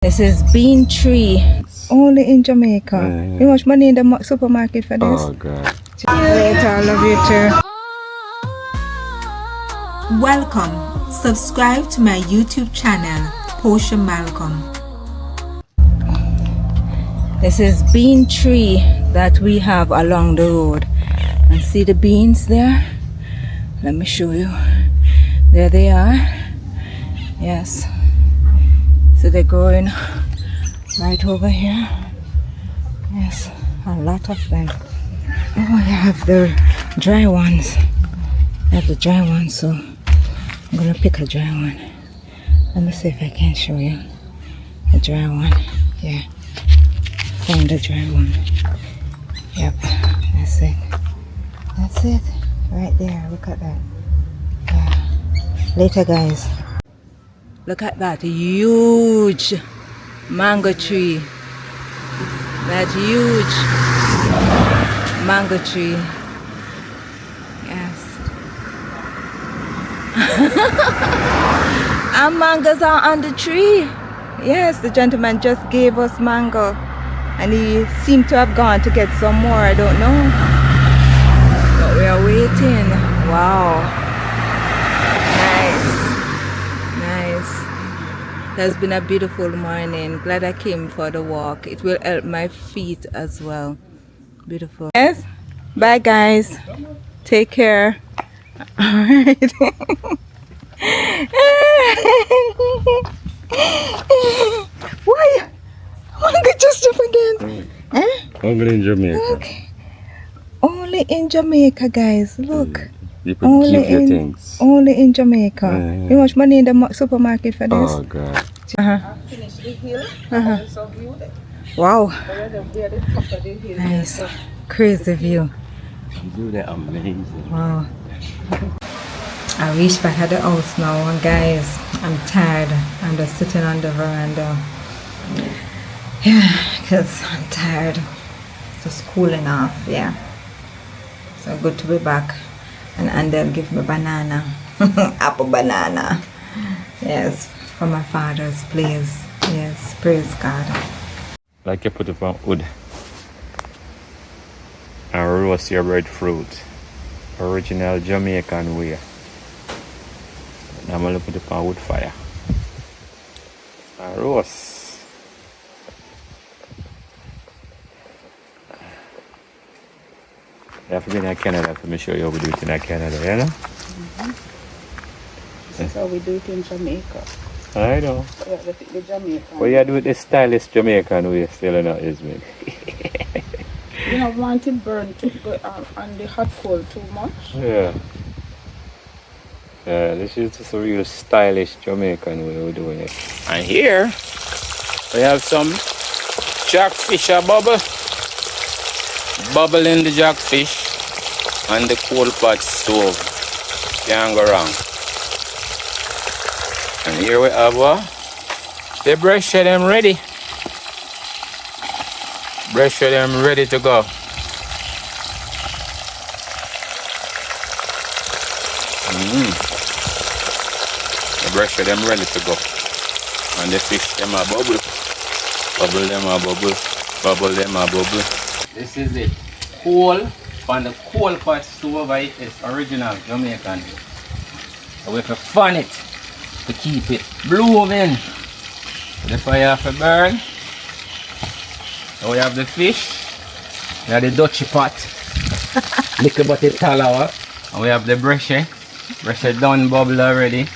This is bean tree. Only in Jamaica. You much money in the supermarket for this? Oh God. Later, I love you too. Welcome. Subscribe to my YouTube channel, Posha Malcolm. This is bean tree that we have along the road. And see the beans there? Let me show you. There they are. Yes. So they're growing right over here. Yes, a lot of them. Oh, I have the dry ones. I have the dry ones, so I'm gonna pick a dry one. Let me see if I can show you a dry one. Yeah, found a dry one. Yep, that's it. That's it, right there. Look at that. Yeah. Later, guys. Look at that huge mango tree. That huge mango tree. Yes. And mangoes are on the tree. Yes, the gentleman just gave us mango. And he seemed to have gone to get some more. I don't know. But we are waiting. Wow. Nice. Nice. It has been a beautiful morning. Glad I came for the walk. It will help my feet as well. Beautiful. Yes. Bye guys. Take care. Alright. Why? Mango just again. Only in Jamaica. Okay. Only in Jamaica, guys. Look. You could keep your things. Only in Jamaica. You much money in the supermarket for this? Oh God. Wow. Nice. Crazy view. You do that amazing. Wow. I reached back at the house now, and guys, I'm tired. I'm just sitting on the veranda. Yeah, because I'm tired. Just cooling off, yeah. So good to be back. And Andel give me banana. Apple banana. Yes, from my father's place. Yes, praise God. Like you put it on wood. And roast your breadfruit. Original Jamaican way. Now I'm going to put it on wood fire. And roast. You have to be in Canada for me to show you how we do it in Canada, you know? This is how we do it in Jamaica. I know. The Jamaican. But you do it the stylish Jamaican way still not is me. You don't want it burnt to go on the hot coal too much. Yeah. Yeah, this is just a real stylish Jamaican way we're doing it. And here we have some jackfish bubble. Bubble in the jackfish and the coal pot stove. Can't go wrong. And here we have the brush them ready. Brush them ready to go. The brush them ready to go. And the fish them a bubble. Bubble them a bubble. Bubble them a bubble. This is it. Coal on the coal pot stove. It is original Jamaican. So we have to fan it to keep it blooming. The fire have to burn. So we have the fish. We have the Dutchy pot. Little bit of talawa. And we have the brushy. Brushy done bubble already.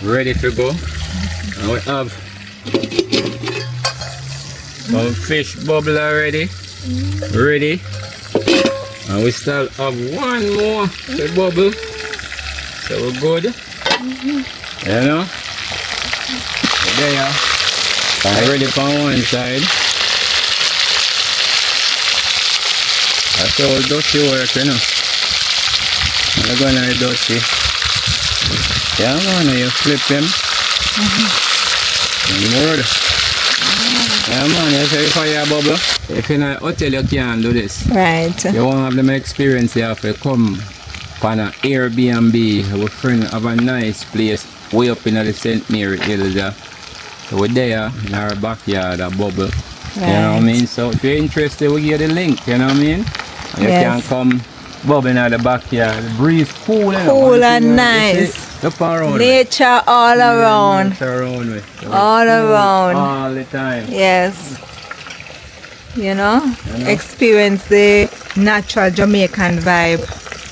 Ready to go. And we have some fish bubble already. Ready. And we still have one more to bubble. So we're good. You know? There. I'm ready for one side. That's how dusty work, you know. I'm going to dusty. Yeah, man, you flip them. Word. Yeah, man, you say fire bubble. If you're in a hotel, you can't do this. Right. You won't have them experience. You have to come on an Airbnb. Our friend have a nice place way up in the St. Mary Hills. So we're there in our backyard, a bubble. You know what I Right. mean? So if you're interested, we give you the link, you know what I mean? You Yes. can come bubbling out the backyard. The breeze cool, you know. Cool One and thing, nice. Look around. Nature all around. Nature around me. So All it's cool around. all the time. Yes. You know, experience the natural Jamaican vibe.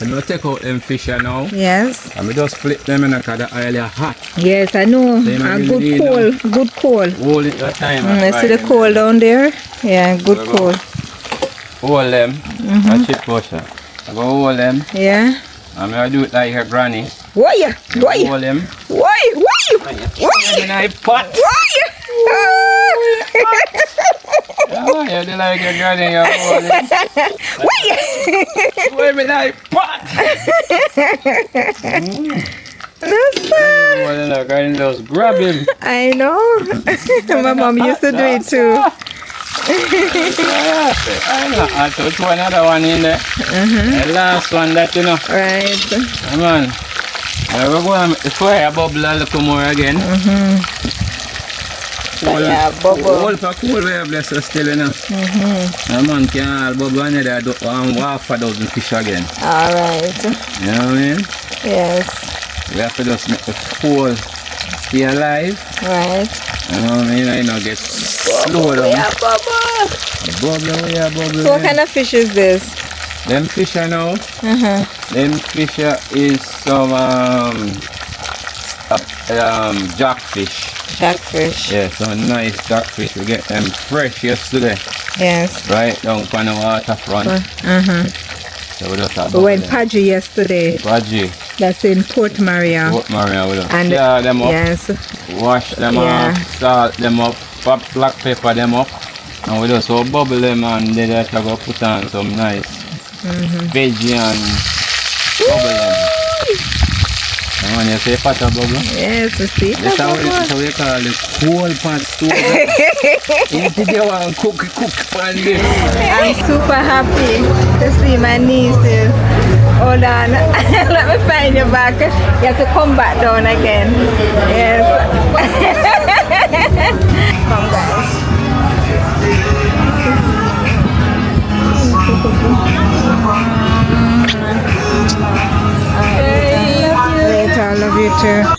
I'm going to take out them fish here now. Yes. And we just flip them in because the oil is hot. Yes, I know. They might A be good lean coal. Good coal. Hold it that time. I see the coal down there. Yeah, good coal. Hold them. That's it, Posha. I go hold them. Yeah. I'm going to do it like your granny. Why ya? You Why? hold them. Why? Why? And then I pot. Why? Oh, you do like your granny. You hold them. Why? Hold me like pot. That's fine. Hold him like I just grab him. I know. My mom used to do it too. I took another one in there. The last one that you know. Right. Come on. We're going to fire bubble a little more again. Yeah, bubble. All for cool we have less still enough. A man can bubble another half a dozen fish again. Alright. You know what I mean? Yes. We have to just make the coal stay alive. Right. You know what I mean? I know get slow down. Yeah, bubble. Bubble, yeah, bubble. So what kind of fish is this? Them fish are now. Them fish is some jackfish. Jackfish. Yeah, some nice jackfish. We get them fresh yesterday. Yes. Right down on the waterfront. So we just have We went Paji yesterday. Paji. That's in Port Maria. Port Maria we just And tear them up. yes. Wash them Yeah. off. Salt them up. Black pepper them up. And we just so bubble them and then just go put on some nice veggie and bubble them. And when you say pot of bubble, Yes, we see. that's how we call it coal pot stove. If you want to cook pan this. I'm super happy to see my nieces. Hold on. Let me find you back. You have to come back down again. Yes. Come guys. I love you too.